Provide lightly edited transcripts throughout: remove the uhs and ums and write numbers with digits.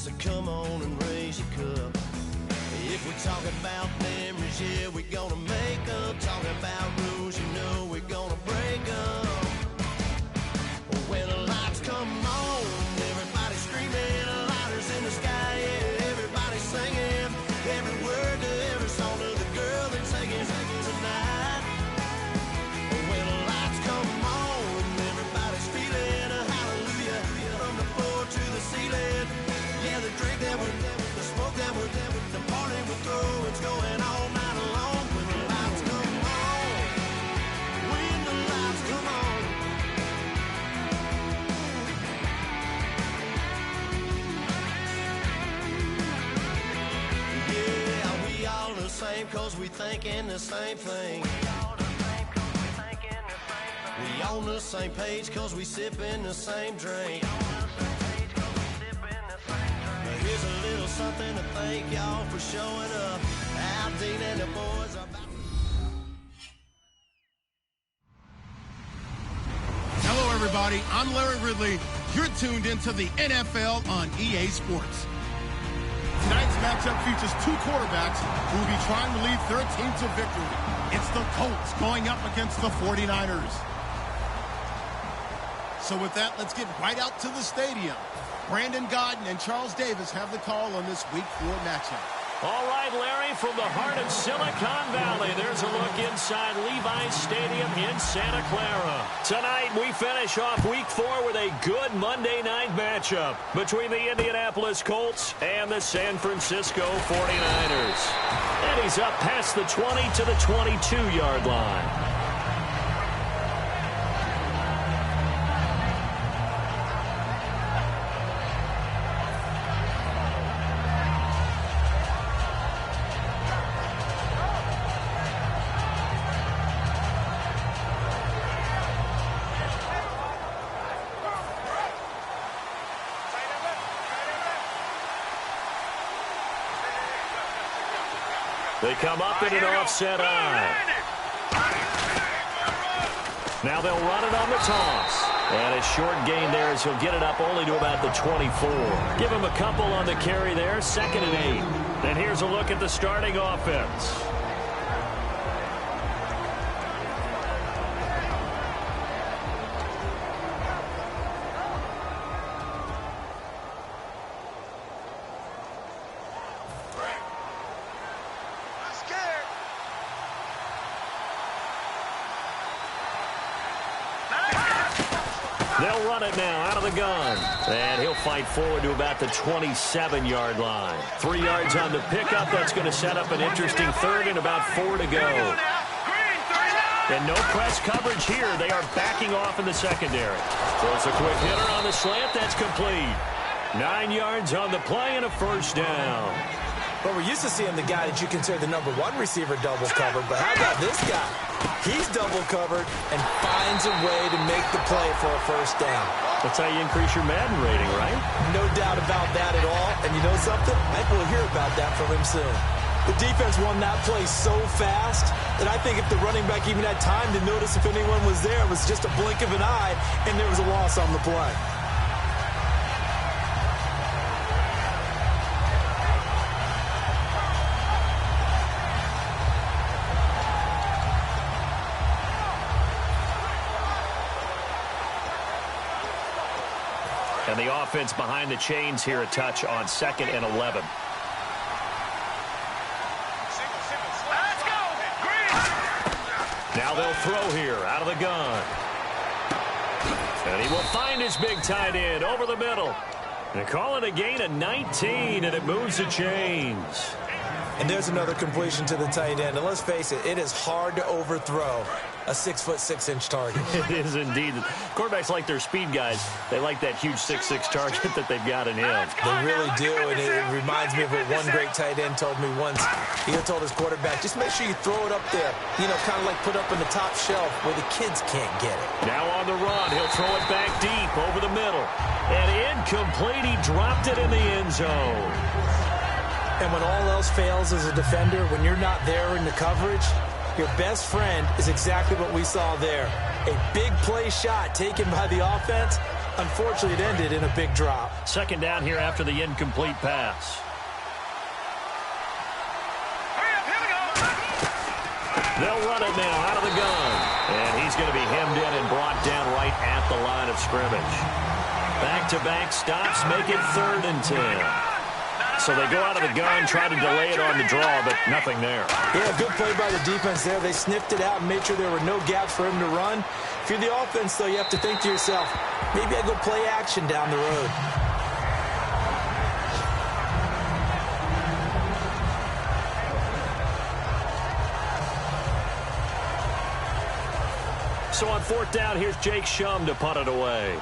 So come on and raise your cup. If we're talking about memories, yeah, we're gonna make up. Talking about rules, you know we're gonna break up. When the lights come on, everybody's screaming, lighters in the sky, yeah, everybody's singing every word to every song to the girl that's singing tonight. When the lights come on, everybody's feeling a hallelujah from the floor to the ceiling. Yeah, the drink that we're, the smoke that we're, the party we throw, it's going all night long. When the lights come on, when the lights come on. Yeah, we all the same cause we thinking the same thing. We on the same page cause we sipping the same drink. Here's a little something to thank y'all for showing up. Al Dean and the boys are back. Hello, everybody. I'm Larry Ridley. You're tuned into the NFL on EA Sports. Tonight's matchup features two quarterbacks who will be trying to lead their team to victory. It's the Colts going up against the 49ers. So with that, let's get right out to the stadium. Brandon Godden and Charles Davis have the call on this Week 4 matchup. All right, Larry, from the heart of Silicon Valley, there's a look inside Levi's Stadium in Santa Clara. Tonight, we finish off Week 4 with a good Monday night matchup between the Indianapolis Colts and the San Francisco 49ers. And he's up past the 20 to the 22-yard line. They come up in an offset eye. Now they'll run it on the toss. And a short gain there as he'll get it up only to about the 24. Give him a couple on the carry there, 2nd and 8. And here's a look at the starting offense. They'll run it now out of the gun. And he'll fight forward to about the 27-yard line. 3 yards on the pickup. That's going to set up an interesting third and about 4 to go. And no press coverage here. They are backing off in the secondary. Throws a quick hitter on the slant. That's complete. 9 yards on the play and a first down. Well, we're used to seeing the guy that you consider the #1 receiver double covered, but how about this guy? He's double covered and finds a way to make the play for a first down. That's how you increase your Madden rating, right? No doubt about that at all. And you know something? I think we'll hear about that from him soon. The defense won that play so fast that I think if the running back even had time to notice if anyone was there, it was just a blink of an eye, and there was a loss on the play. And the offense behind the chains here a touch on 2nd and 11. Now they'll throw here out of the gun. And he will find his big tight end over the middle. They call it a gain of 19, and it moves the chains. And there's another completion to the tight end. And let's face it, it is hard to overthrow a 6'6" target. It is indeed. Quarterbacks like their speed guys. They like that huge 6'6" target that they've got in him. They really do, and it reminds me of what one great tight end told me once. He told his quarterback, just make sure you throw it up there, you know, kind of like put up in the top shelf where the kids can't get it. Now on the run, he'll throw it back deep over the middle. And incomplete, he dropped it in the end zone. And when all else fails as a defender, when you're not there in the coverage, your best friend is exactly what we saw there. A big play shot taken by the offense, Unfortunately, it ended in a big drop. Second down here after the incomplete pass. They'll run it now out of the gun. And he's going to be hemmed in and brought down right at the line of scrimmage. Back-to-back stops make it 3rd and 10. So they go out of the gun, try to delay it on the draw, but nothing there. Yeah, good play by the defense there. They sniffed it out and made sure there were no gaps for him to run. If you're the offense, though, you have to think to yourself, maybe I go play action down the road. So on 4th down, here's Jake Shum to punt it away.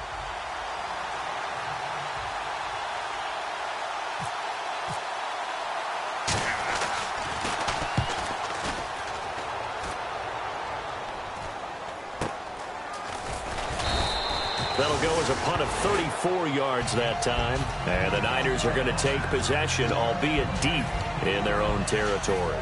That'll go as a punt of 34 yards that time. And the Niners are going to take possession, albeit deep in their own territory.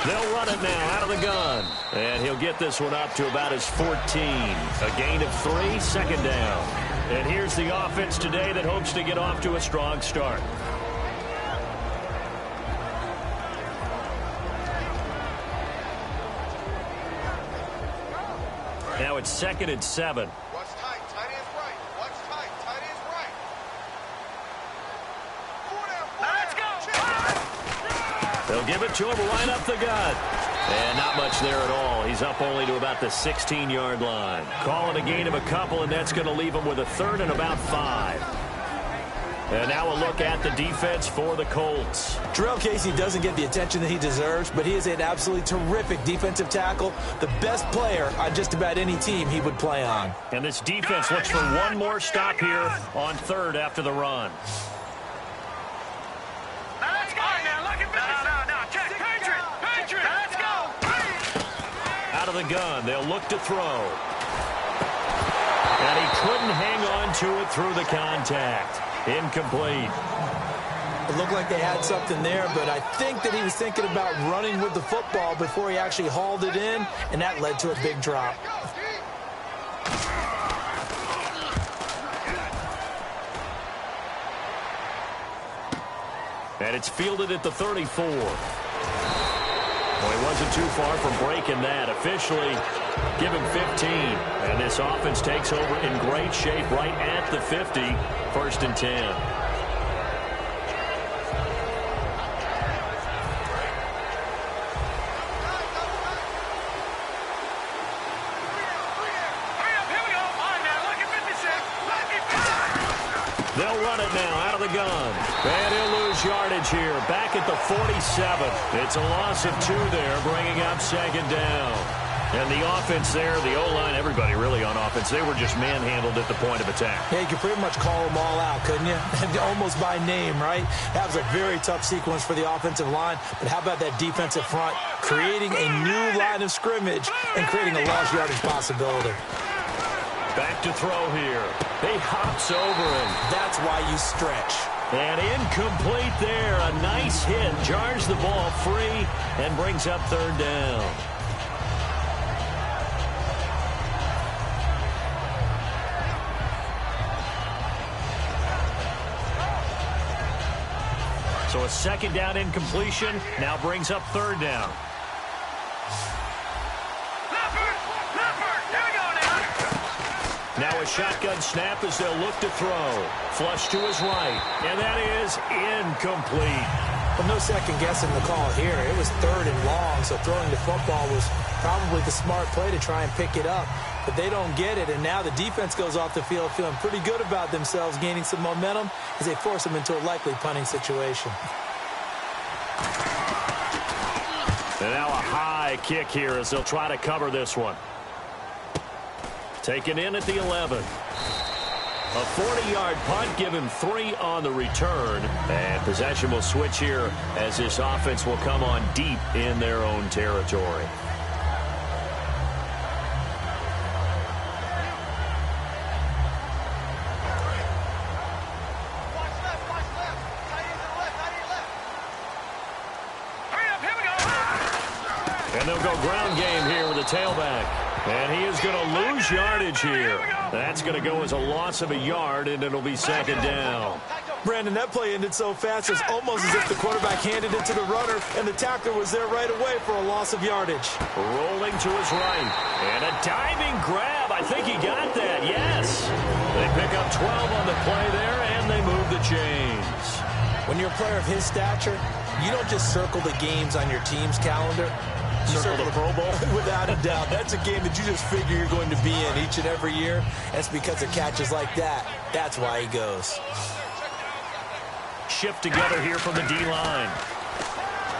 They'll run it now out of the gun. And he'll get this one up to about his 14. A gain of 3, 2nd down. And here's the offense today that hopes to get off to a strong start. Now it's 2nd and 7. Watch tight. Tight end's right. Watch tight. Tight end's right. Let's go. They'll give it to him right up the gut. And not much there at all. He's up only to about the 16-yard line. Call it a gain of a couple, and that's going to leave him with a 3rd and about 5. And now a look at the defense for the Colts. Jarrell Casey doesn't get the attention that he deserves, but he is an absolutely terrific defensive tackle, the best player on just about any team he would play on. And this defense looks for one more stop here on 3rd after the run. Let's go. Now look at this. No. Check. Patriot. Let's go. Out of the gun, they'll look to throw. And he couldn't hang on to it through the contact. Incomplete. It looked like they had something there, but I think that he was thinking about running with the football before he actually hauled it in, and that led to a big drop. And it's fielded at the 34. Well, he wasn't too far from breaking that. Officially, give him 15. And this offense takes over in great shape right at the 50. 1st and 10. They'll run it now out of the gun. And he'll lose yardage here. Back at the 47. It's a loss of 2 there, bringing up 2nd down. And the offense there, the O-line, everybody really on offense, they were just manhandled at the point of attack. Yeah, you could pretty much call them all out, couldn't you? Almost by name, right? That was a very tough sequence for the offensive line. But how about that defensive front creating a new line of scrimmage and creating a lost yardage possibility? Back to throw here. He hops over him. That's why you stretch. And incomplete there. A nice hit. Jars the ball free and brings up 3rd down. So a 2nd down incompletion now brings up 3rd down. Now a shotgun snap as they'll look to throw. Flush to his right. And that is incomplete. Well, no second guessing the call here. It was 3rd and long, so throwing the football was probably the smart play to try and pick it up. But they don't get it, and now the defense goes off the field feeling pretty good about themselves, gaining some momentum as they force them into a likely punting situation. And now a high kick here as they'll try to cover this one. Taken in at the 11. A 40-yard punt, give him 3 on the return. And possession will switch here as this offense will come on deep in their own territory. And they'll go ground game here with a tailback. And he is going to lose yardage here. That's going to go as a loss of a yard, and it'll be second down. Brandon, that play ended so fast, it's almost as if the quarterback handed it to the runner, and the tackler was there right away for a loss of yardage. Rolling to his right. And a diving grab. I think he got that, yes. They pick up 12 on the play there, and they move the chains. When you're a player of his stature, you don't just circle the games on your team's calendar. Circle the Pro Bowl? Without a doubt. That's a game that you just figure you're going to be in each and every year. That's because of catches like that. That's why he goes. Shift together here from the D-line.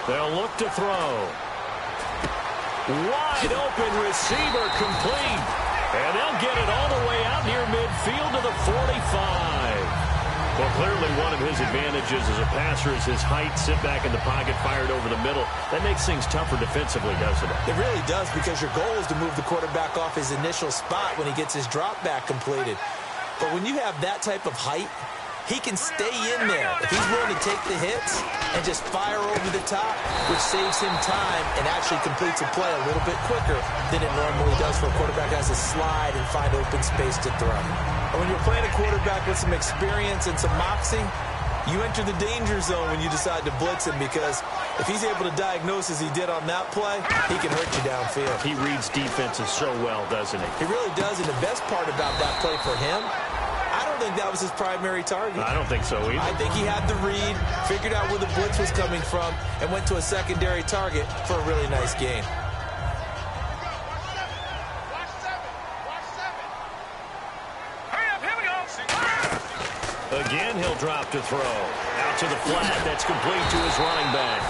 They'll look to throw. Wide open receiver complete. And they'll get it all the way out near midfield to the 45. Well, clearly one of his advantages as a passer is his height. Sit back in the pocket, fired over the middle. That makes things tougher defensively, doesn't it? It really does, because your goal is to move the quarterback off his initial spot when he gets his drop back completed. But when you have that type of height, he can stay in there if he's willing to take the hits and just fire over the top, which saves him time and actually completes a play a little bit quicker than it normally does for a quarterback who has to slide and find open space to throw. And when you're playing a quarterback with some experience and some moxie, you enter the danger zone when you decide to blitz him, because if he's able to diagnose as he did on that play, he can hurt you downfield. He reads defenses so well, doesn't he? He really does, and the best part about that play for him, I don't think that was his primary target. I don't think so either. I think he had the read, figured out where the blitz was coming from, and went to a secondary target for a really nice gain. Again, he'll drop to throw. Out to the flat. That's complete to his running back.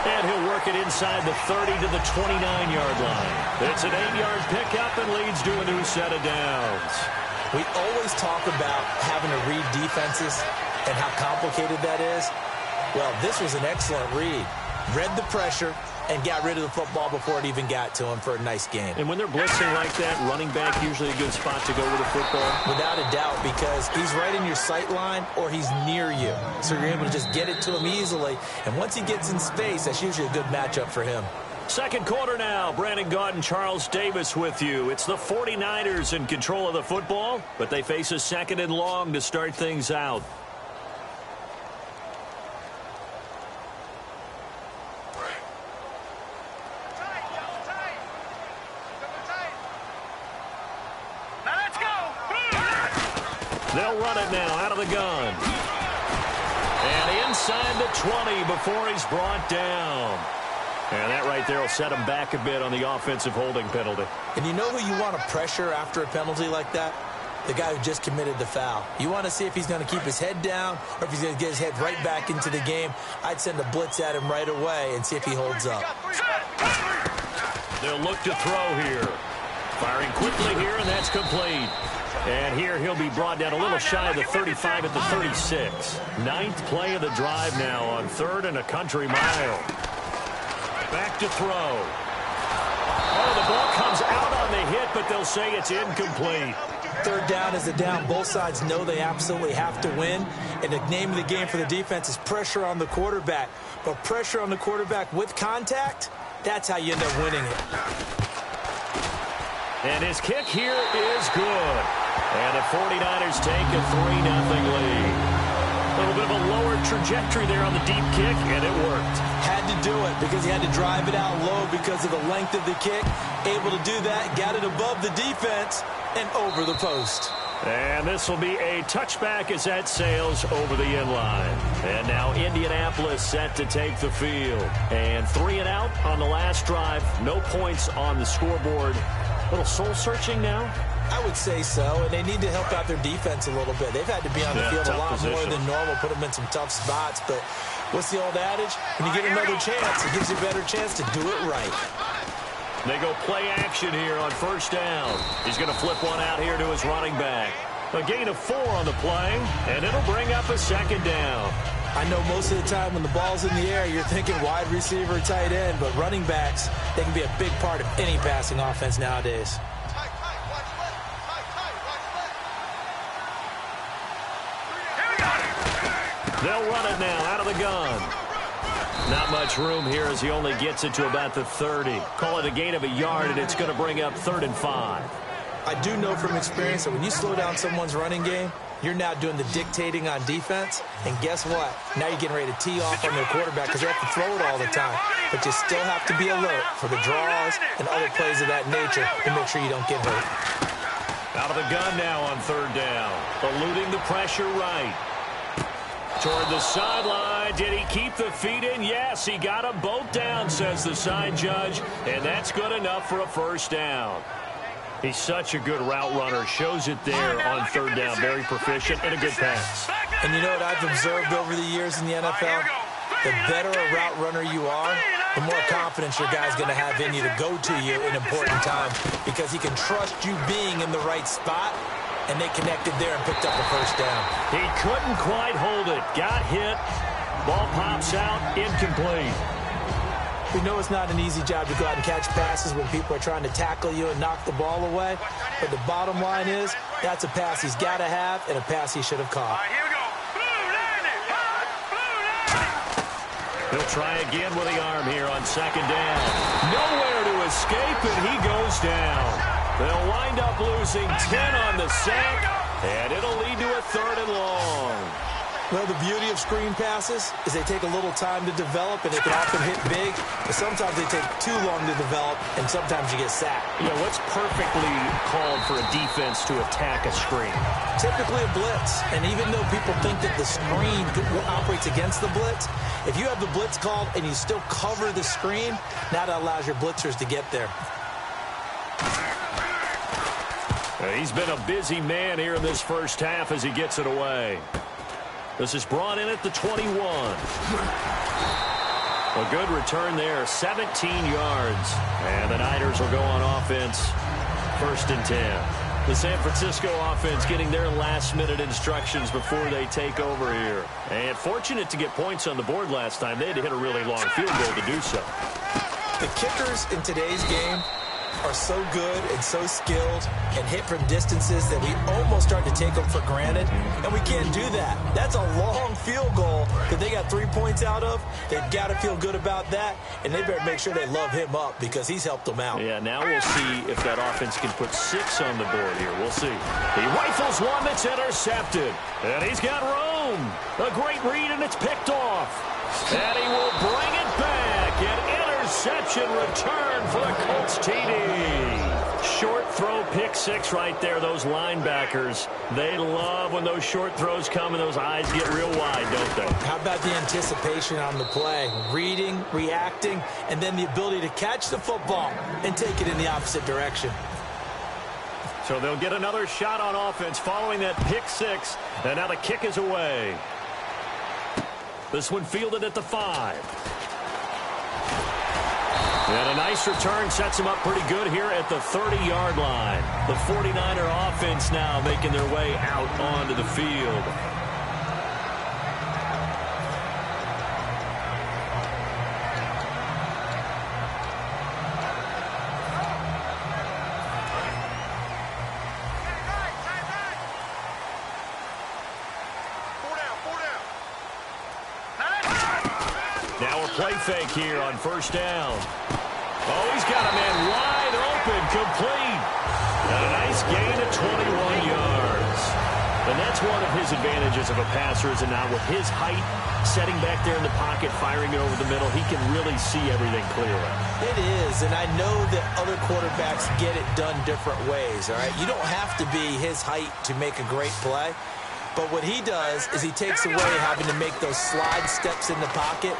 And he'll work it inside the 30 to the 29-yard line. It's an 8-yard pickup and leads to a new set of downs. We always talk about having to read defenses and how complicated that is. Well, this was an excellent read. Read the pressure and got rid of the football before it even got to him for a nice game. And when they're blitzing like that, running back usually a good spot to go with the football? Without a doubt, because he's right in your sight line or he's near you. So you're able to just get it to him easily. And once he gets in space, that's usually a good matchup for him. Second quarter now. Brandon Gaunt and Charles Davis with you. It's the 49ers in control of the football, but they face a second and long to start things out. They'll run it now out of the gun. And inside the 20 before he's brought down. And that right there will set him back a bit on the offensive holding penalty. And you know who you want to pressure after a penalty like that? The guy who just committed the foul. You want to see if he's going to keep his head down or if he's going to get his head right back into the game. I'd send a blitz at him right away and see if he holds up. They'll look to throw here. Firing quickly here, and that's complete. And here he'll be brought down a little shy of the 35 at the 36. Ninth play of the drive now on 3rd and a country mile. Back to throw. Oh, the ball comes out on the hit, but they'll say it's incomplete. Third down is a down. Both sides know they absolutely have to win. And the name of the game for the defense is pressure on the quarterback. But pressure on the quarterback with contact, that's how you end up winning it. And his kick here is good. And the 49ers take a 3-0 lead. A little bit of a lower trajectory there on the deep kick, and it worked. Had to do it because he had to drive it out low because of the length of the kick. Able to do that, got it above the defense and over the post. And this will be a touchback as that sails over the inline. And now Indianapolis set to take the field. And 3 and out on the last drive. No points on the scoreboard. A little soul-searching now? I would say so, and they need to help out their defense a little bit. They've had to be on the field a lot more than normal, put them in some tough spots. But what's the old adage? When you get another chance, it gives you a better chance to do it right. They go play action here on first down. He's going to flip one out here to his running back. A gain of 4 on the play, and it'll bring up a second down. I know most of the time when the ball's in the air, you're thinking wide receiver, tight end, but running backs, they can be a big part of any passing offense nowadays. They'll run it now out of the gun. Not much room here as he only gets it to about the 30. Call it a gain of a yard, and it's going to bring up 3rd and 5. I do know from experience that when you slow down someone's running game, you're now doing the dictating on defense. And guess what? Now you're getting ready to tee off on their quarterback because they have to throw it all the time. But you still have to be alert for the draws and other plays of that nature to make sure you don't get hurt. Out of the gun now on 3rd down. Eluding the pressure right. Toward the sideline. Did he keep the feet in? Yes, he got them both down, says the side judge. And that's good enough for a 1st down. He's such a good route runner. Shows it there on 3rd down. Very proficient and a good pass. And you know what I've observed over the years in the NFL? The better a route runner you are, the more confidence your guy's going to have in you to go to you in important times because he can trust you being in the right spot, and they connected there and picked up a 1st down. He couldn't quite hold it. Got hit. Ball pops out. Incomplete. We know it's not an easy job to go out and catch passes when people are trying to tackle you and knock the ball away. But the bottom line is that's a pass he's got to have and a pass he should have caught. Here we go. He'll try again with the arm here on 2nd down. Nowhere to escape, and he goes down. They'll wind up losing 10 on the sack, and it'll lead to a 3rd and long. Well, the beauty of screen passes is they take a little time to develop, and they can often hit big, but sometimes they take too long to develop, and sometimes you get sacked. You know, what's perfectly called for a defense to attack a screen? Typically a blitz, and even though people think that the screen operates against the blitz, if you have the blitz called and you still cover the screen, now that allows your blitzers to get there. He's been a busy man here in this 1st half as he gets it away. This is brought in at the 21. A good return there, 17 yards. And the Niners will go on offense, 1st and 10. The San Francisco offense getting their last-minute instructions before they take over here. And fortunate to get points on the board last time. They had to hit a really long field goal to do so. The kickers in today's game are so good and so skilled and hit from distances that we almost start to take them for granted, and we can't do that. That's a long field goal that they got 3 points out of. They've got to feel good about that, and they better make sure they love him up because he's helped them out. Yeah, now we'll see if that offense can put 6 on the board here. We'll see. He rifles one that's intercepted, and he's got room. A great read, and it's picked off. And he will bring it back. An interception return for the Colts TD. Short throw, pick 6 right there. Those linebackers, they love when those short throws come and those eyes get real wide, don't they? How about the anticipation on the play? Reading, reacting, and then the ability to catch the football and take it in the opposite direction. So they'll get another shot on offense following that pick 6. And now the kick is away. This one fielded at the 5. And a nice return sets him up pretty good here at the 30-yard line. The 49er offense now making their way out onto the field. Now a play fake here on 1st down. Oh, he's got a man wide open, complete. And a nice gain of 21 yards. And that's one of his advantages of a passer, is now with his height, setting back there in the pocket, firing it over the middle, he can really see everything clearly. It is, and I know that other quarterbacks get it done different ways, all right? You don't have to be his height to make a great play. But what he does is he takes away having to make those slide steps in the pocket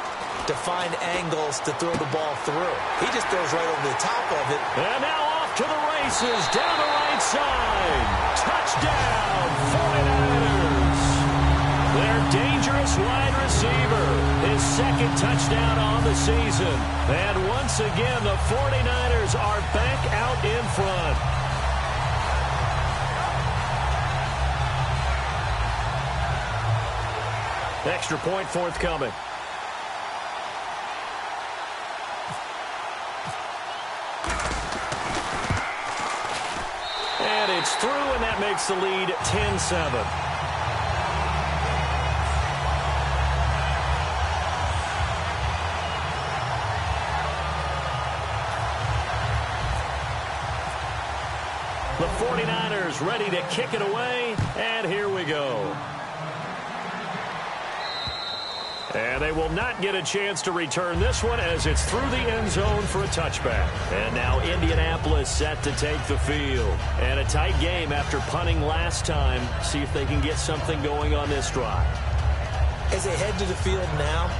to find angles to throw the ball through. He just throws right over the top of it. And now off to the races, down the right side. Touchdown, 49ers. Their dangerous wide receiver, his 2nd touchdown on the season. And once again, the 49ers are back out in front. Extra point forthcoming. And it's through, and that makes the lead 10-7. 49ers ready to kick it away, and here we go. And they will not get a chance to return this one as it's through the end zone for a touchback. And now Indianapolis set to take the field. And a tight game after punting last time. See if they can get something going on this drive. As they head to the field now,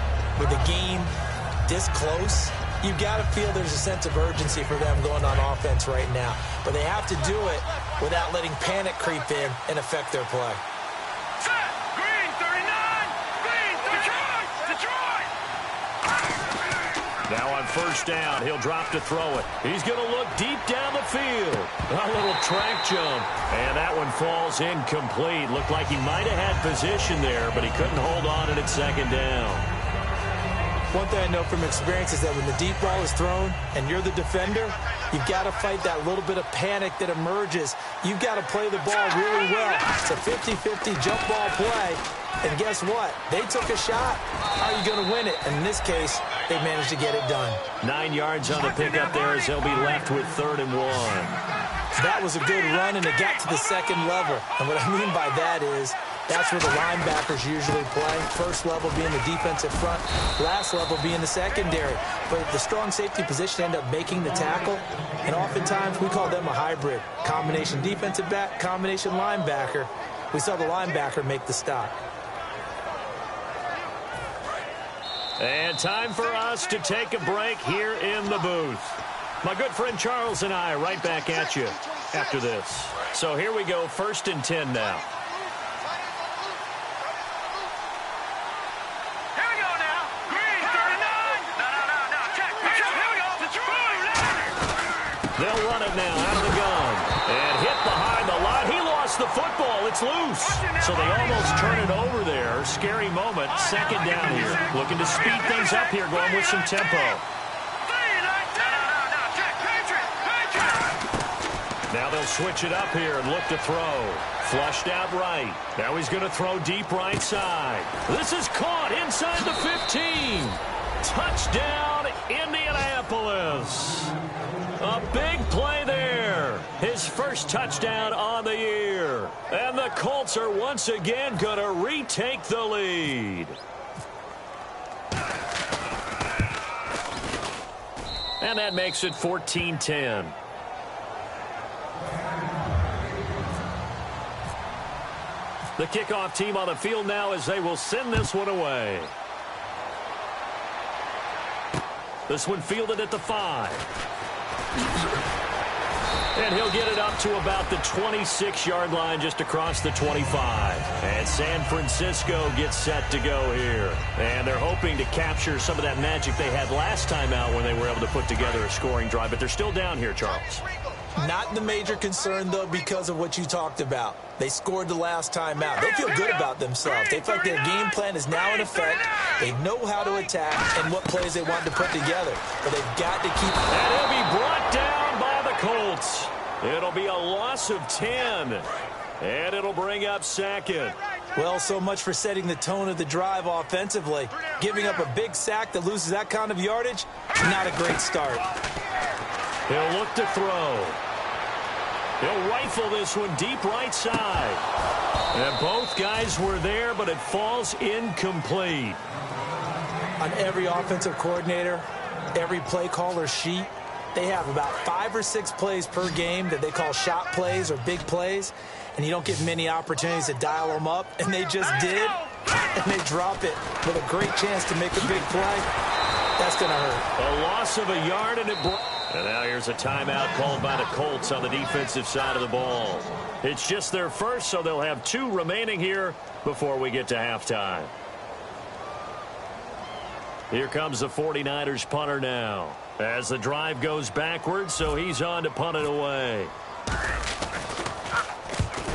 with the game this close, you've got to feel there's a sense of urgency for them going on offense right now. But they have to do it without letting panic creep in and affect their play. Now on first down, he'll drop to throw it. He's going to look deep down the field. A little track jump. And that one falls incomplete. Looked like he might have had position there, but he couldn't hold on at second down. One thing I know from experience is that when the deep ball is thrown and you're the defender, you've got to fight that little bit of panic that emerges. You've got to play the ball really well. It's a 50-50 jump ball play. And guess what? They took a shot. How are you going to win it? And in this case, they managed to get it done. 9 yards on the pickup there as they'll be left with 3rd and 1. That was a good run, and it got to the second level. And what I mean by that is that's where the linebackers usually play. First level being the defensive front, last level being the secondary. But the strong safety position ended up making the tackle, and oftentimes we call them a hybrid. Combination defensive back, combination linebacker. We saw the linebacker make the stop. And time for us to take a break here in the booth. My good friend Charles and I right back at you after this. So here we go, 1st and 10 now. Here we go now. Green, 39. No. Check. Here we go. They'll run it now out of the gun. And hit behind the line. He lost the football. It's loose. So they almost turn it over there. Scary moment. 2nd down here. Looking to speed things up here, going with some tempo. Now they'll switch it up here and look to throw. Flushed out right. Now he's going to throw deep right side. This is caught inside the 15. Touchdown, Indianapolis. A big play there. His first touchdown on the year. And the Colts are once again going to retake the lead. And that makes it 14-10. The kickoff team on the field now as they will send this one away. This one fielded at the 5. And he'll get it up to about the 26-yard line, just across the 25. And San Francisco gets set to go here. And they're hoping to capture some of that magic they had last time out when they were able to put together a scoring drive. But they're still down here, Charles. Not the major concern, though, because of what you talked about. They scored the last time out. They feel good about themselves. They feel like their game plan is now in effect. They know how to attack and what plays they want to put together. But they've got to keep... And he'll be brought down by the Colts. It'll be a loss of 10. And it'll bring up 2nd. Well, so much for setting the tone of the drive offensively. Giving up a big sack that loses that kind of yardage, not a great start. He'll look to throw. He'll rifle this one deep right side. And both guys were there, but it falls incomplete. On every offensive coordinator, every play caller sheet, they have about 5 or 6 plays per game that they call shot plays or big plays, and you don't get many opportunities to dial them up, and they just did, and they drop it with a great chance to make a big play. That's going to hurt. A loss of a yard, and and now here's a timeout called by the Colts on the defensive side of the ball. It's just their first, so they'll have 2 remaining here before we get to halftime. Here comes the 49ers punter now as the drive goes backwards, so he's on to punt it away.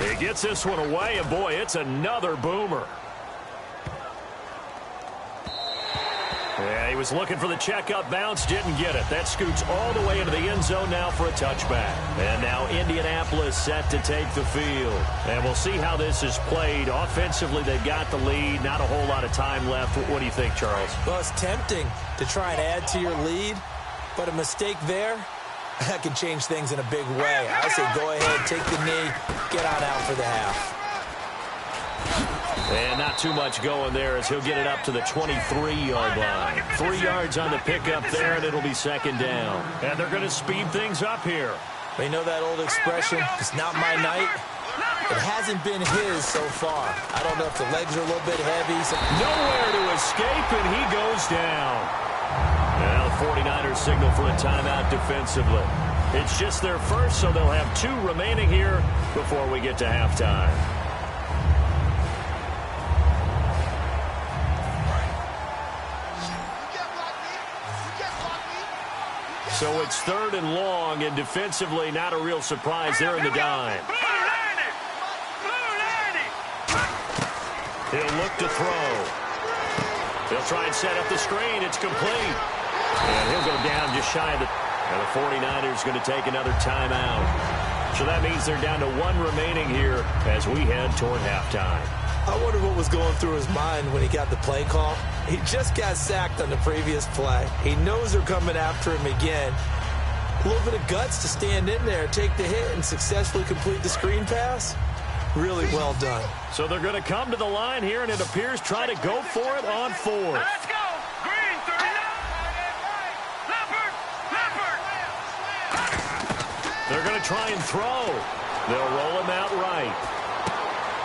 He gets this one away, and boy, it's another boomer. Yeah, he was looking for the checkup bounce, didn't get it. That scoots all the way into the end zone now for a touchback. And now Indianapolis set to take the field. And we'll see how this is played. Offensively, they've got the lead. Not a whole lot of time left. What do you think, Charles? Well, it's tempting to try and add to your lead, but a mistake there that can change things in a big way. I say go ahead, take the knee, get on out for the half. And not too much going there as he'll get it up to the 23-yard line. 3 yards on the pickup there, and it'll be second down. And they're going to speed things up here. You know that old expression, it's not my night? It hasn't been his so far. I don't know if the legs are a little bit heavy. Nowhere to escape, and he goes down. Now the 49ers signal for a timeout defensively. It's just their first, so they'll have 2 remaining here before we get to halftime. So it's 3rd and long, and defensively not a real surprise there in the dime. He'll look to throw. He'll try and set up the screen. It's complete. And he'll go down just shy of the... And the 49ers going to take another timeout. So that means they're down to 1 remaining here as we head toward halftime. I wonder what was going through his mind when he got the play call. He just got sacked on the previous play. He knows they're coming after him again. A little bit of guts to stand in there, take the hit, and successfully complete the screen pass. Really well done. So they're going to come to the line here, and it appears try to go for it on 4th. Let's go! Green, 39! Leopard! They're going to try and throw. They'll roll him out right.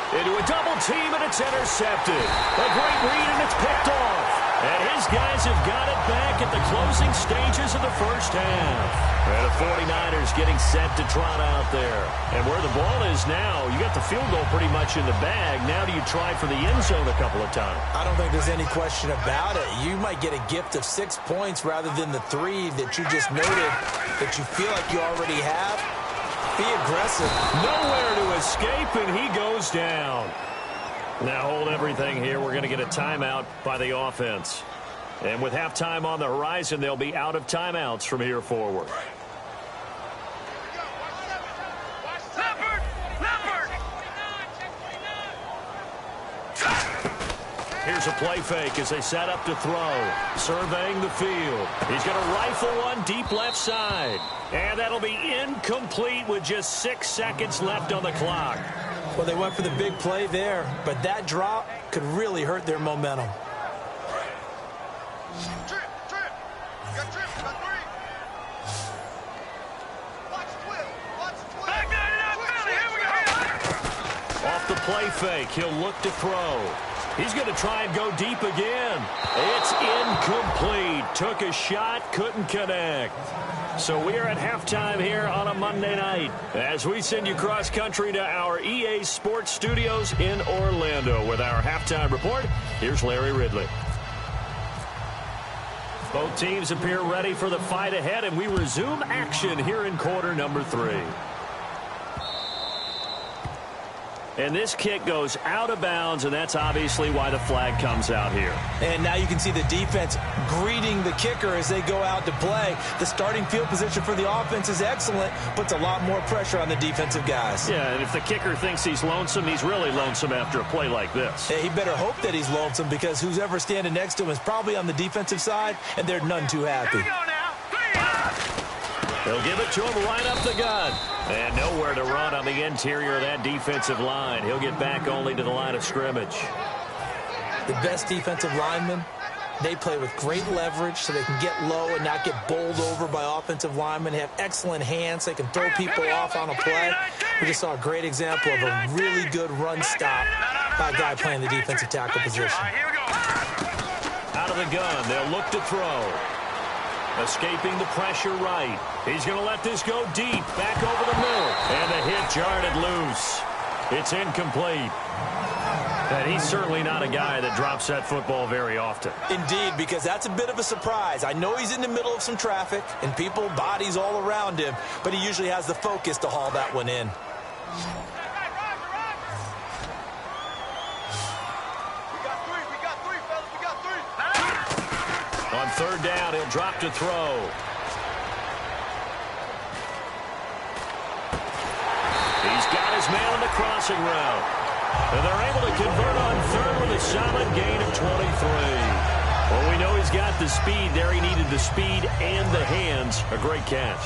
Into a double team, and it's intercepted. A great read, and it's picked off. And his guys have got it back at the closing stages of the first half. And the 49ers getting set to trot out there. And where the ball is now, you got the field goal pretty much in the bag. Now do you try for the end zone a couple of times? I don't think there's any question about it. You might get a gift of 6 points rather than the 3 that you just noted that you feel like you already have. Be aggressive. Nowhere to escape, and he goes down. Now hold everything here. We're going to get a timeout by the offense. And with halftime on the horizon, they'll be out of timeouts from here forward. Here's a play fake as they set up to throw. Surveying the field. He's going to rifle one deep left side. And that'll be incomplete with just 6 seconds left on the clock. Well, they went for the big play there, but that drop could really hurt their momentum. Trip! You got trip, you got 3. Watch Will! Back down in that belly, here we go! Off the play fake, he'll look to throw. He's going to try and go deep again. It's incomplete. Took a shot, couldn't connect. So we are at halftime here on a Monday night as we send you cross-country to our EA Sports Studios in Orlando with our halftime report. Here's Larry Ridley. Both teams appear ready for the fight ahead, and we resume action here in quarter number 3. And this kick goes out of bounds, and that's obviously why the flag comes out here. And now you can see the defense greeting the kicker as they go out to play. The starting field position for the offense is excellent, puts a lot more pressure on the defensive guys. Yeah, and if the kicker thinks he's lonesome, he's really lonesome after a play like this. He better hope that he's lonesome because who's ever standing next to him is probably on the defensive side, and they're none too happy. Here we go now. They'll give it to him right up the gut. And nowhere to run on the interior of that defensive line. He'll get back only to the line of scrimmage. The best defensive linemen, they play with great leverage so they can get low and not get bowled over by offensive linemen. They have excellent hands. They can throw people off on a play. We just saw a great example of a really good run stop by a guy playing the defensive tackle position. Here we go. Out of the gun, they'll look to throw. Escaping the pressure right. He's going to let this go deep, back over the middle. And the hit jarred it loose. It's incomplete. And he's certainly not a guy that drops that football very often. Indeed, because that's a bit of a surprise. I know he's in the middle of some traffic and people, bodies all around him, but he usually has the focus to haul that one in. On 3rd down, he'll drop to throw. He's got his man on the crossing route. And they're able to convert on 3rd with a solid gain of 23. Well, we know he's got the speed there. He needed the speed and the hands. A great catch.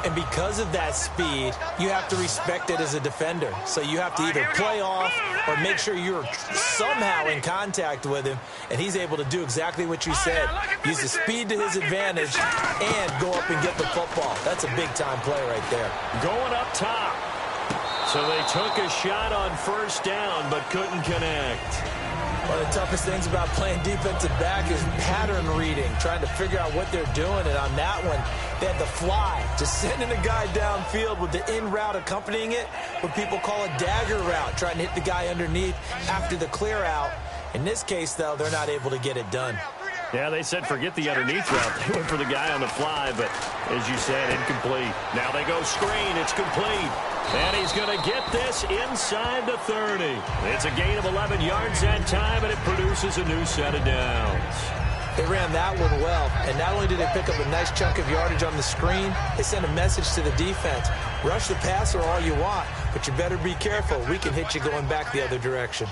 And because of that speed, you have to respect it as a defender. So you have to either play off or make sure you're somehow in contact with him, and he's able to do exactly what you said. Use the speed to his advantage and go up and get the football. That's a big-time play right there. Going up top. So they took a shot on first down but couldn't connect. One of the toughest things about playing defensive back is pattern reading, trying to figure out what they're doing. And on that one, they had the fly, just sending a guy downfield with the in route accompanying it, what people call a dagger route, trying to hit the guy underneath after the clear out. In this case, though, they're not able to get it done. Yeah, they said forget the underneath route. They went for the guy on the fly, but as you said, incomplete. Now they go screen. It's complete. And he's going to get this inside the 30. It's a gain of 11 yards that time, and it produces a new set of downs. They ran that one well, and not only did they pick up a nice chunk of yardage on the screen, they sent a message to the defense. Rush the passer all you want, but you better be careful. We can hit you going back the other direction.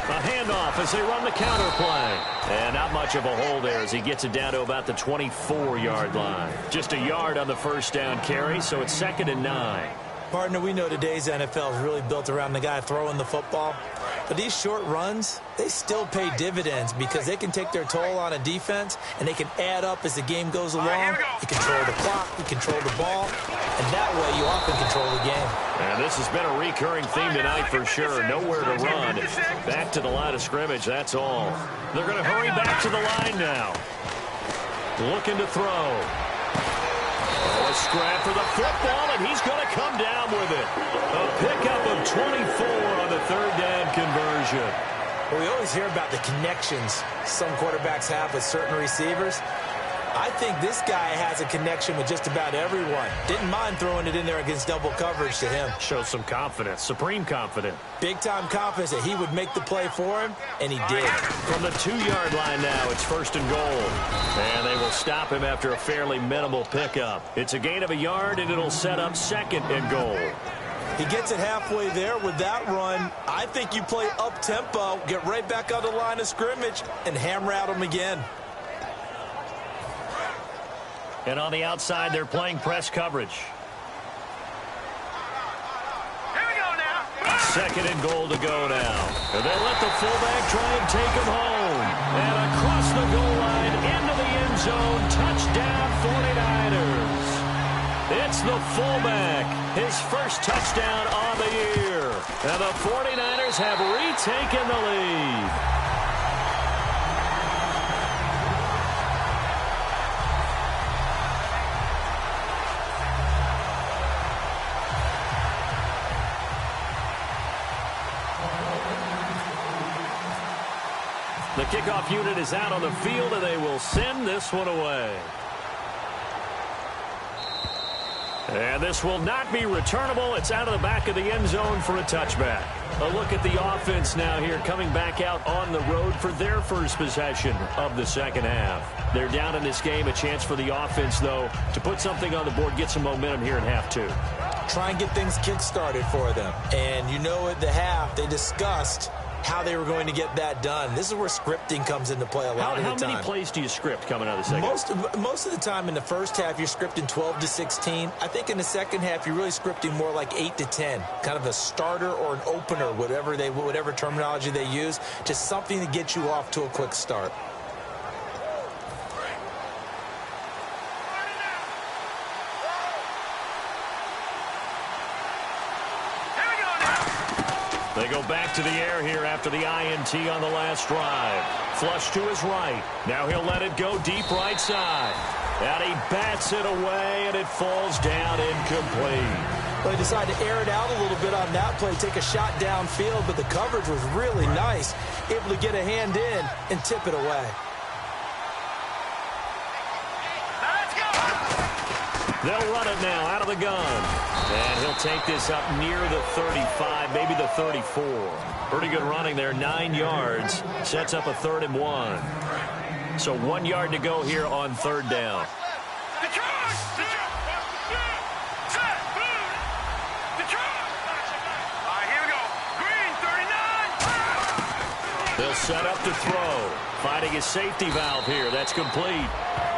A handoff as they run the counter play. And not much of a hole there as he gets it down to about the 24-yard line. Just a yard on the first down carry, so it's 2nd and 9. Partner, we know today's NFL is really built around the guy throwing the football. But these short runs, they still pay dividends because they can take their toll on a defense, and they can add up as the game goes along. You control the clock, you control the ball, and that way you often control the game. And this has been a recurring theme tonight for sure. Nowhere to run. Back to the line of scrimmage, that's all. They're going to hurry back to the line now. Looking to throw. A scrap for the football, and he's going to come down with it. A pickup of 24 on the third down conversion. Well, we always hear about the connections some quarterbacks have with certain receivers. I think this guy has a connection with just about everyone. Didn't mind throwing it in there against double coverage to him. Shows some confidence, supreme confidence. Big-time confidence that he would make the play for him, and he did. From the 2-yard line now, it's 1st and goal. And they will stop him after a fairly minimal pickup. It's a gain of a yard, and it'll set up 2nd and goal. He gets it halfway there with that run. I think you play up-tempo, get right back on the line of scrimmage, and hammer at him again. And on the outside, they're playing press coverage. Here we go now. 2nd and goal to go now. And they let the fullback try and take him home. And across the goal line, into the end zone, touchdown 49ers. It's the fullback, his first touchdown on the year. And the 49ers have retaken the lead. The kickoff unit is out on the field, and they will send this one away. And this will not be returnable. It's out of the back of the end zone for a touchback. A look at the offense now here, coming back out on the road for their first possession of the second half. They're down in this game. A chance for the offense, though, to put something on the board, get some momentum here in half 2. Try and get things kick-started for them. And you know at the half, they discussed how they were going to get that done. This is where scripting comes into play a lot of the time. How many plays do you script coming out of the second half? Most of the time in the first half, you're scripting 12 to 16. I think in the second half, you're really scripting more like 8 to 10. Kind of a starter or an opener, whatever terminology they use. Just something to get you off to a quick start. They go back to the air here after the INT on the last drive. Flush to his right. Now he'll let it go deep right side. And he bats it away, and it falls down incomplete. Well, he decided to air it out a little bit on that play, take a shot downfield, but the coverage was really nice. Able to get a hand in and tip it away. They'll run it now out of the gun. And he'll take this up near the 35, maybe the 34. Pretty good running there, 9 yards. Sets up a 3rd and 1. So 1 yard to go here on 3rd down. They'll set up to throw. Finding his safety valve here. That's complete.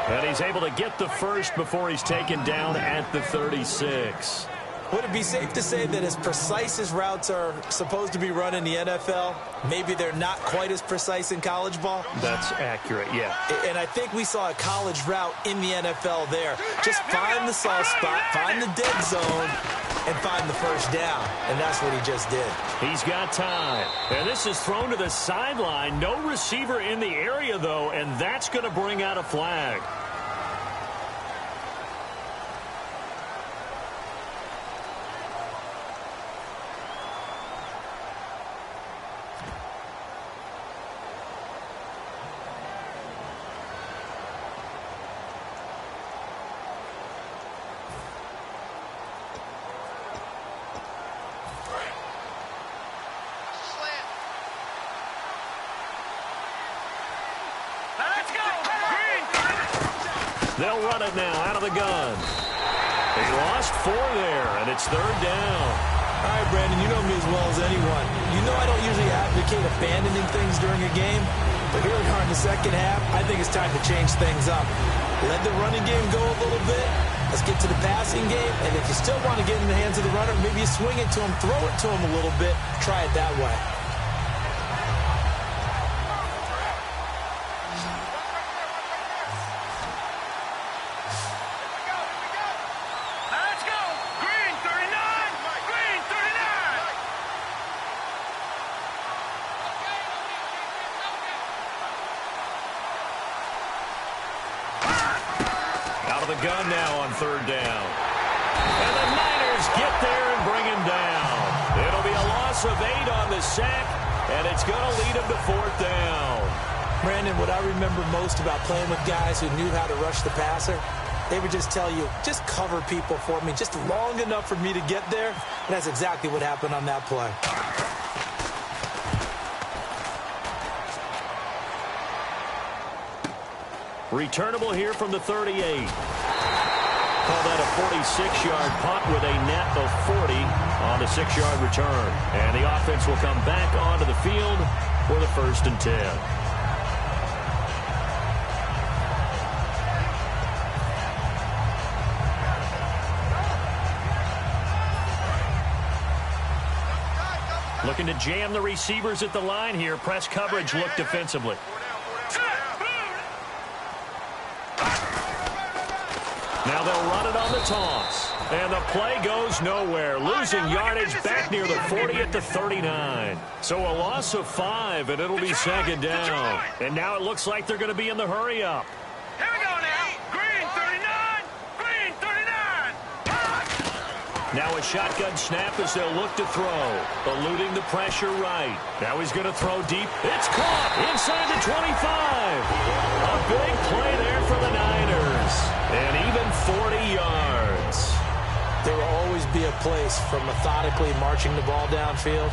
And he's able to get the first before he's taken down at the 36. Would it be safe to say that as precise as routes are supposed to be run in the NFL, maybe they're not quite as precise in college ball? That's accurate, yeah. And I think we saw a college route in the NFL there. Just find the soft spot, find the dead zone, and find the first down. And that's what he just did. He's got time. And this is thrown to the sideline. No receiver in the area, though, and that's going to bring out a flag. They'll run it now out of the gun. They lost 4 there, and it's 3rd down. All right, Brandon, you know me as well as anyone. You know I don't usually advocate abandoning things during a game, but here we are in the second half. I think it's time to change things up. Let the running game go a little bit. Let's get to the passing game, and if you still want to get in the hands of the runner, maybe you swing it to him, throw it to him a little bit, try it that way. Gun now on 3rd down. And the Niners get there and bring him down. It'll be a loss of 8 on the sack, and it's going to lead him to 4th down. Brandon, what I remember most about playing with guys who knew how to rush the passer, they would just tell you, just cover people for me, just long enough for me to get there. And that's exactly what happened on that play. Returnable here from the 38. Call that a 46-yard punt with a net of 40 on the 6-yard return. And the offense will come back onto the field for the 1st and 10. Looking to jam the receivers at the line here. Press coverage look defensively. Now they'll run it on the toss. And the play goes nowhere. Losing yardage back near the 40 at the 39. So a loss of 5, and it'll be 2nd down. And now it looks like they're going to be in the hurry-up. Here we go now. Green 39. Green 39. Now a shotgun snap as they'll look to throw. Eluding the pressure right. Now he's going to throw deep. It's caught inside the 25. A big play there for the Niners. And even 40 yards. There will always be a place for methodically marching the ball downfield.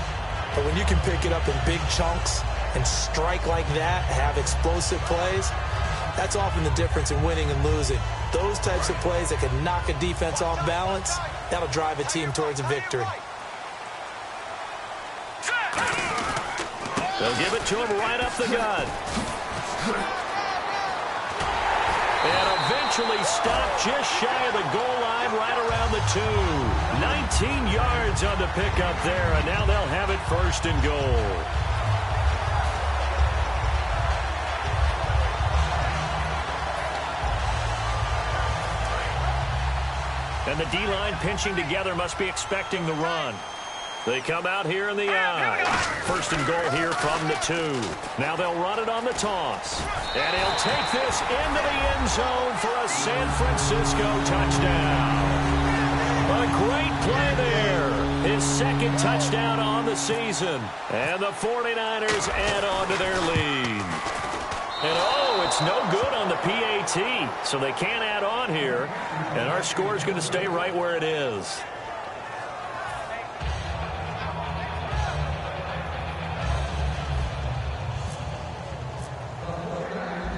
But when you can pick it up in big chunks and strike like that, have explosive plays, that's often the difference in winning and losing. Those types of plays that can knock a defense off balance, that'll drive a team towards a victory. They'll give it to him right up the gut. And eventually stopped just shy of the goal line right around the 2. 19 yards on the pickup there, and now they'll have it 1st and goal. And the D-line pinching together must be expecting the run. They come out here in the eye. 1st and goal here from the 2. Now they'll run it on the toss. And he'll take this into the end zone for a San Francisco touchdown. A great play there. His 2nd touchdown on the season. And the 49ers add on to their lead. And oh, it's no good on the PAT. So they can't add on here. And our score is going to stay right where it is.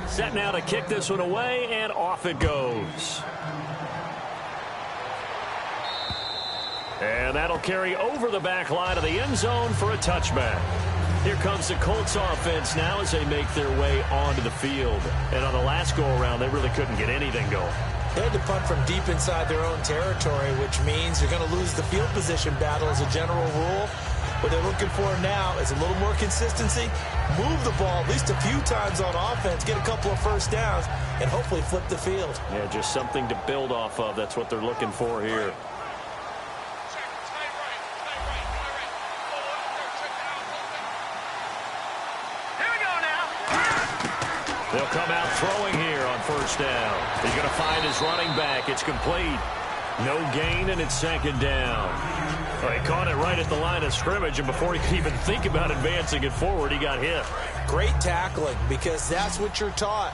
Set now to kick this one away, and off it goes. And that'll carry over the back line of the end zone for a touchback. Here comes the Colts offense now as they make their way onto the field. And on the last go-around, they really couldn't get anything going. They had to punt from deep inside their own territory, which means you're going to lose the field position battle as a general rule. What they're looking for now is a little more consistency, move the ball at least a few times on offense, get a couple of first downs, and hopefully flip the field. Yeah, just something to build off of. That's what they're looking for here. They'll come out throwing here on first down. He's going to find his running back. It's complete. No gain, and it's second down. Well, he caught it right at the line of scrimmage, and before he could even think about advancing it forward, he got hit. Great tackling, because that's what you're taught.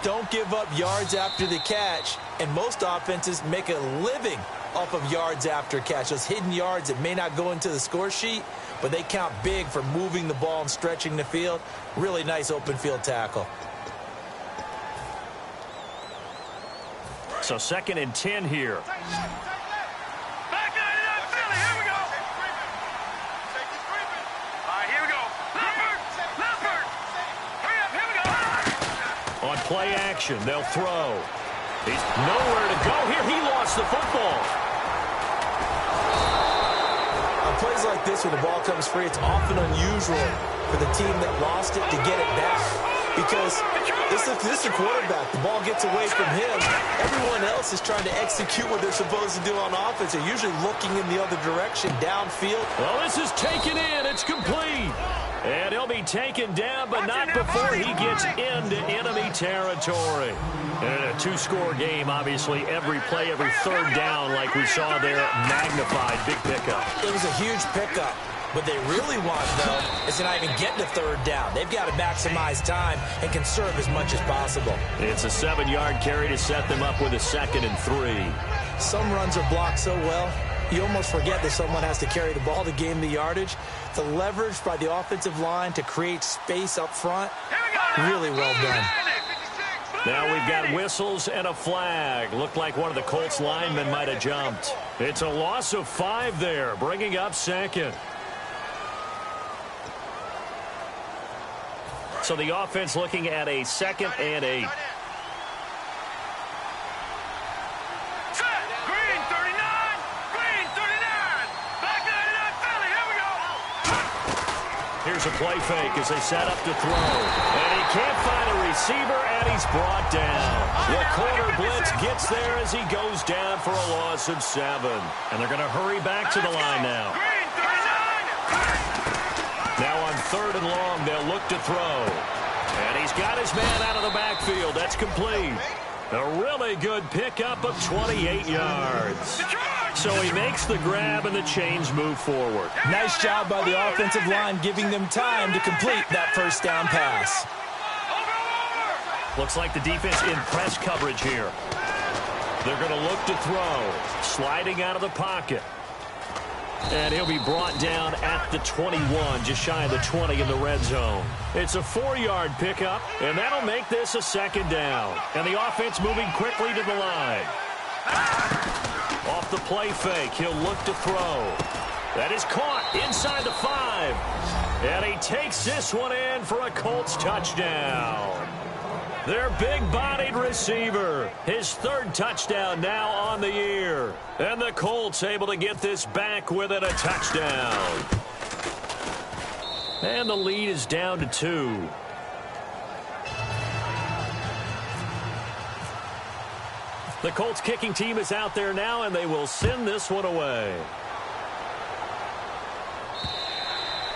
Don't give up yards after the catch, and most offenses make a living off of yards after catch. Those hidden yards that may not go into the score sheet, but they count big for moving the ball and stretching the field. Really nice open field tackle. So 2nd and 10 here. Back 99 Philly, here we go. All right, here we go. Leopard. Hurry up, here we go. On play action, they'll throw. He's nowhere to go here. He lost the football. On plays like this, when the ball comes free, it's often unusual for the team that lost it to get it back. Because this is a quarterback. The ball gets away from him. Everyone else is trying to execute what they're supposed to do on offense. They're usually looking in the other direction, downfield. Well, this is taken in. It's complete. And he'll be taken down, but not before he gets into enemy territory. And in a two-score game, obviously, every play, every third down, like we saw there, magnified. Big pickup. It was a huge pickup. What they really want, though, is to not even get to third down. They've got to maximize time and conserve as much as possible. It's a 7-yard carry to set them up with a 2nd and 3. Some runs are blocked so well, you almost forget that someone has to carry the ball to gain the yardage. The leverage by the offensive line to create space up front, really well done. Now we've got whistles and a flag. Looked like one of the Colts linemen might have jumped. It's a loss of 5 there, bringing up 2nd. So the offense looking at a 2nd and 8. Green 39. Back 99 Philly, here we go. Here's a play fake as they set up to throw. And he can't find a receiver, and he's brought down. The corner blitz gets there as he goes down for a loss of 7. And they're going to hurry back to the line now. Green 39. Now on 3rd and long, they'll look to throw. And he's got his man out of the backfield. That's complete. A really good pickup of 28 yards. So he makes the grab and the chains move forward. Nice job by the offensive line giving them time to complete that first down pass. Looks like the defense in press coverage here. They're going to look to throw. Sliding out of the pocket. And he'll be brought down at the 21, just shy of the 20 in the red zone. It's a 4-yard pickup, and that'll make this a 2nd down. And the offense moving quickly to the line. Off the play fake, he'll look to throw. That is caught inside the 5. And he takes this one in for a Colts touchdown. Their big-bodied receiver, his 3rd touchdown now on the year. And the Colts able to get this back with it, a touchdown. And the lead is down to 2. The Colts kicking team is out there now, and they will send this one away.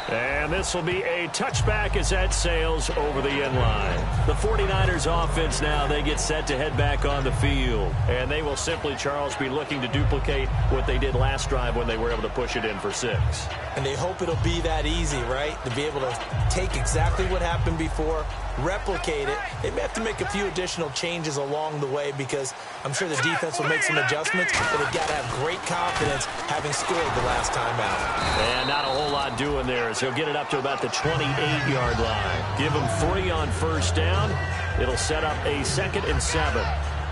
And this will be a touchback as that sails over the end line. The 49ers offense now, they get set to head back on the field. And they will simply, Charles, be looking to duplicate what they did last drive when they were able to push it in for 6. And they hope it'll be that easy, right? To be able to take exactly what happened before, replicate it. They may have to make a few additional changes along the way because I'm sure the defense will make some adjustments, but they've got to have great confidence having scored the last time out. And not a whole lot doing there as he'll get it up to about the 28-yard line. Give him 3 on first down. It'll set up a 2nd and 7.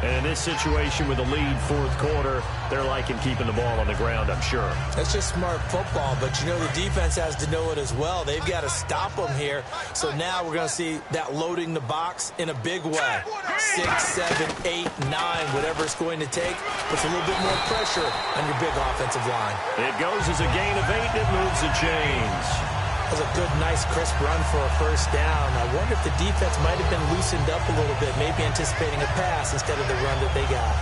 And in this situation with the lead fourth quarter, they're liking keeping the ball on the ground, I'm sure. That's just smart football, but you know the defense has to know it as well. They've got to stop them here. So now we're going to see that loading the box in a big way. 6, 7, 8, 9, whatever it's going to take, puts a little bit more pressure on your big offensive line. It goes as a gain of 8, and it moves the chains. That was a good, nice, crisp run for a first down. I wonder if the defense might have been loosened up a little bit, maybe anticipating a pass instead of the run that they got.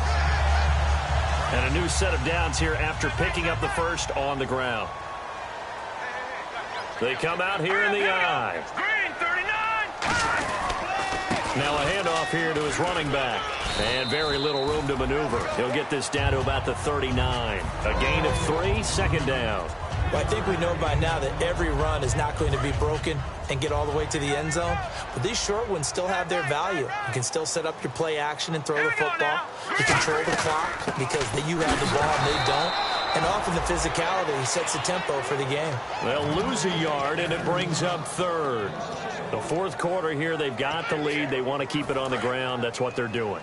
And a new set of downs here after picking up the first on the ground. They come out here in the eye. Green, 39. Now a handoff here to his running back. And very little room to maneuver. He'll get this down to about the 39. A gain of 3, second down. Well, I think we know by now that every run is not going to be broken and get all the way to the end zone. But these short ones still have their value. You can still set up your play action and throw the football. You control the clock because you have the ball and they don't. And often the physicality sets the tempo for the game. They'll lose a yard, and it brings up third. The fourth quarter here, they've got the lead. They want to keep it on the ground. That's what they're doing.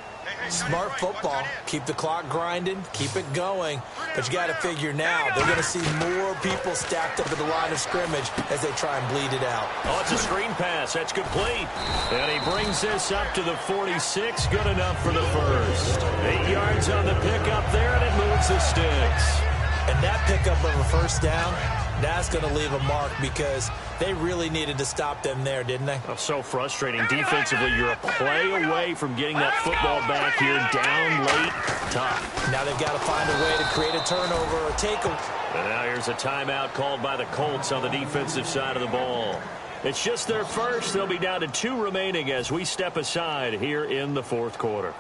Smart football. Keep the clock grinding. Keep it going. But you got to figure now they're going to see more people stacked up at the line of scrimmage as they try and bleed it out. Oh, it's a screen pass. That's complete. And he brings this up to the 46. Good enough for the first. 8 yards on the pickup there, and it moves the sticks. And that pickup of a first down, that's going to leave a mark because they really needed to stop them there, didn't they? Oh, so frustrating. Defensively, you're a play away from getting that football back here. Down late, tough. Now they've got to find a way to create a turnover or take a... And now here's a timeout called by the Colts on the defensive side of the ball. It's just their first. They'll be down to 2 remaining as we step aside here in the fourth quarter.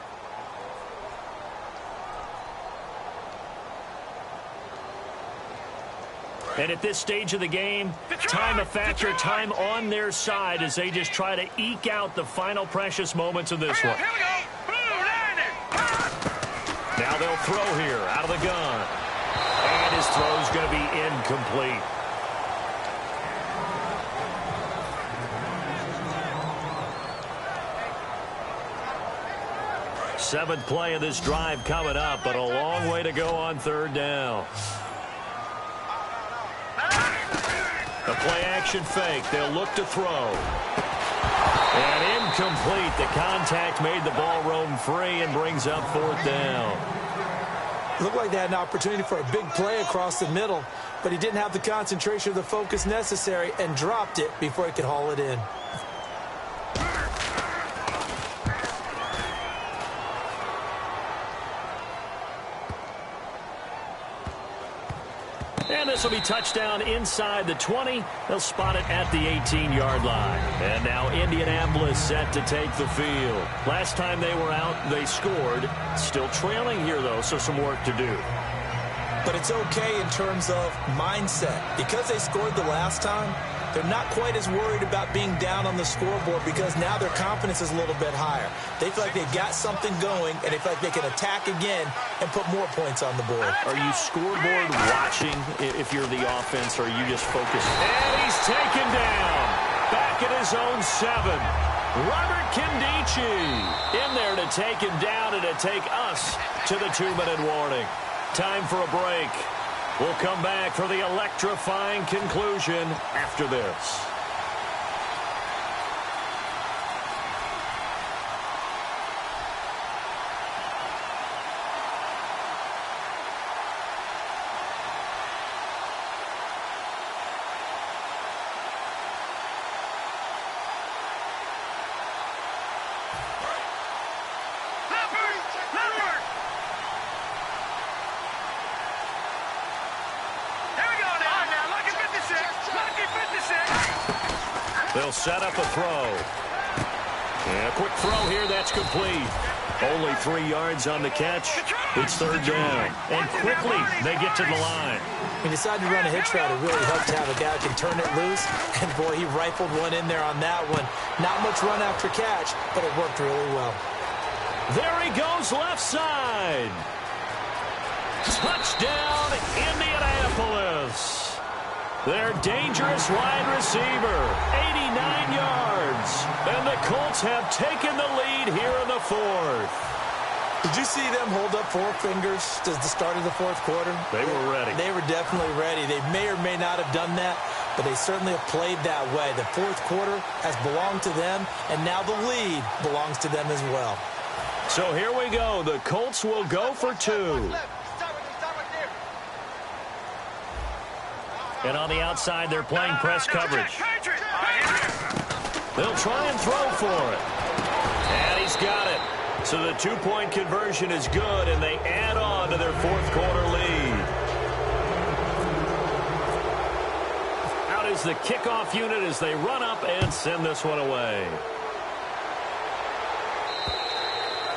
And at this stage of the game, time a factor, time on their side as they just try to eke out the final precious moments of this one. Here we go. Blue, 90. Now they'll throw here out of the gun. And his throw's going to be incomplete. Seventh play of this drive coming up, but a long way to go on third down. The play-action fake. They'll look to throw. And incomplete. The contact made the ball roam free and brings up fourth down. Looked like they had an opportunity for a big play across the middle, but he didn't have the concentration or the focus necessary and dropped it before he could haul it in. And this will be touchdown inside the 20. They'll spot it at the 18-yard line. And now Indianapolis set to take the field. Last time they were out, they scored. Still trailing here, though, so some work to do. But it's okay in terms of mindset. Because they scored the last time, they're not quite as worried about being down on the scoreboard because now their confidence is a little bit higher. They feel like they've got something going, and they feel like they can attack again and put more points on the board. Are you scoreboard watching if you're the offense, or are you just focused? And he's taken down. Back at his own 7. Robert Kindici in there to take him down and to take us to the 2-minute warning. Time for a break. We'll come back for the electrifying conclusion after this. They'll set up a throw. And a quick throw here, that's complete. Only 3 yards on the catch. It's third down. And quickly, they get to the line. He decided to run a hitch route. It really helped to have a guy who can turn it loose. And, boy, he rifled one in there on that one. Not much run after catch, but it worked really well. There he goes, left side. Touchdown, Indianapolis. Their dangerous wide receiver, 89 yards. And the Colts have taken the lead here in the fourth. Did you see them hold up 4 fingers at the start of the fourth quarter? They were ready. They were definitely ready. They may or may not have done that, but they certainly have played that way. The fourth quarter has belonged to them, and now the lead belongs to them as well. So here we go. The Colts will go for 2. And on the outside, they're playing press coverage. They'll try and throw for it. And he's got it. So the 2-point conversion is good, and they add on to their fourth quarter lead. Out is the kickoff unit as they run up and send this one away.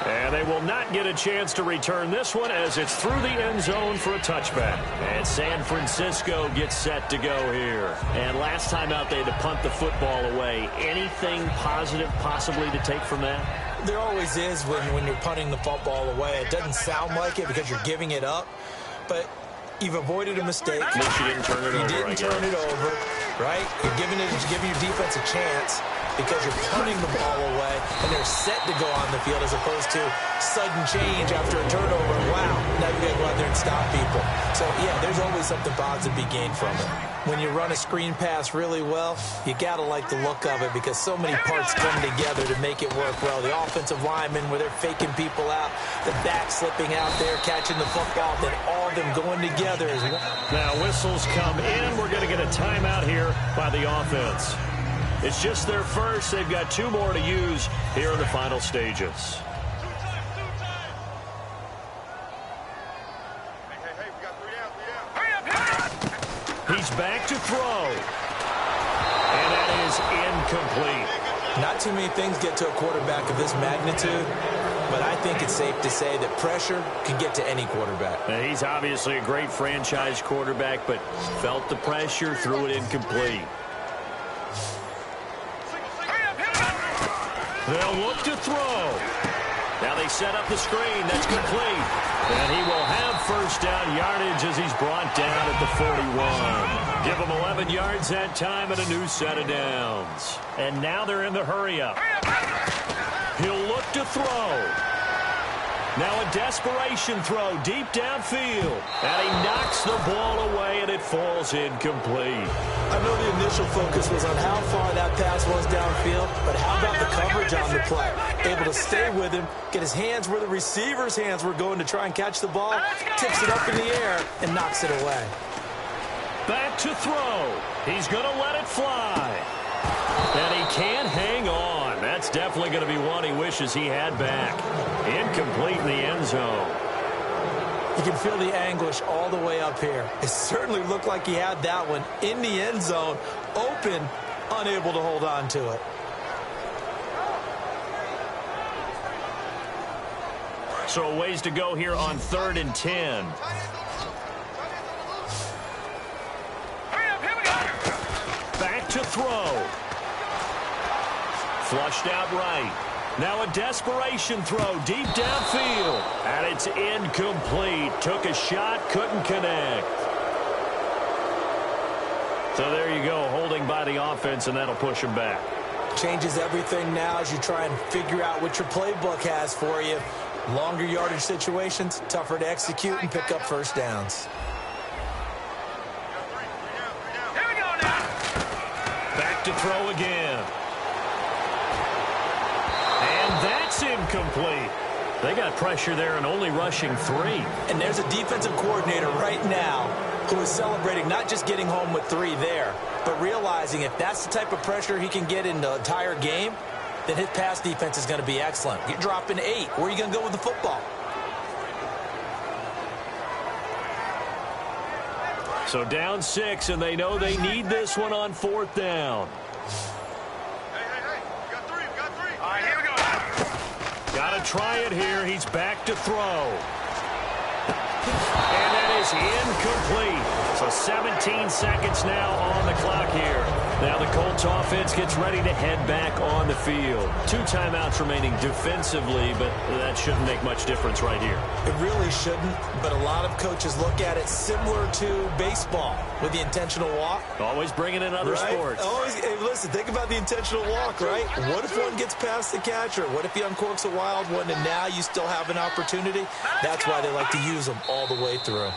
And they will not get a chance to return this one as it's through the end zone for a touchback. And San Francisco gets set to go here. And last time out, they had to punt the football away. Anything positive possibly to take from that? There always is when you're punting the football away. It doesn't sound like it because you're giving it up, but you've avoided a mistake. At least you didn't turn it over. You didn't turn it over, right? You're giving your defense a chance because you're punting the ball away, and they're set to go on the field as opposed to sudden change after a turnover. Wow, now you got to go out there and stop people. So, yeah, there's always something positive to be gained from it. When you run a screen pass really well, you got to like the look of it because so many parts come together to make it work well. The offensive linemen, where they're faking people out, the back slipping out there, catching the football, then all of them going together as one. Now whistles come in. We're going to get a timeout here by the offense. It's just their first. They've got 2 more to use here in the final stages. He's back to throw. And that is incomplete. Not too many things get to a quarterback of this magnitude, but I think it's safe to say that pressure can get to any quarterback. Now, he's obviously a great franchise quarterback, but felt the pressure, threw it incomplete. They'll look to throw. Now they set up the screen. That's complete. And he will have first down yardage as he's brought down at the 41. Give him 11 yards that time and a new set of downs. And now they're in the hurry-up. He'll look to throw. Now a desperation throw deep downfield. And he knocks the ball away, and it falls incomplete. I know the initial focus was on how far that pass was downfield, but how about the coverage on the play? Able to stay with him, get his hands where the receiver's hands were going to try and catch the ball, tips it up in the air, and knocks it away. Back to throw. He's going to let it fly. And he can't hang on. That's definitely going to be one he wishes he had back. Incomplete in the end zone. You can feel the anguish all the way up here. It certainly looked like he had that one in the end zone, open, unable to hold on to it. So a ways to go here on 3rd and 10. Back to throw. Flushed out right. Now a desperation throw deep downfield. And it's incomplete. Took a shot, couldn't connect. So there you go, holding by the offense, and that'll push him back. Changes everything now as you try and figure out what your playbook has for you. Longer yardage situations, tougher to execute and pick up first downs. Back to throw again. And that's incomplete. They got pressure there and only rushing 3. And there's a defensive coordinator right now who is celebrating not just getting home with 3 there, but realizing if that's the type of pressure he can get in the entire game, then his pass defense is going to be excellent. You're dropping 8. Where are you going to go with the football? So down 6, and they know they need this one on 4th down. Hey, we got 3. All right, here we go. Got to try it here. He's back to throw. And that is incomplete. So 17 seconds now on the clock here. Now the Colts offense gets ready to head back on the field. 2 timeouts remaining defensively, but that shouldn't make much difference right here. It really shouldn't, but a lot of coaches look at it similar to baseball with the intentional walk. Always bringing in other sports. Always, hey, listen, think about the intentional walk, right? What if one gets past the catcher? What if he uncorks a wild one and now you still have an opportunity? That's why they like to use them all the way through.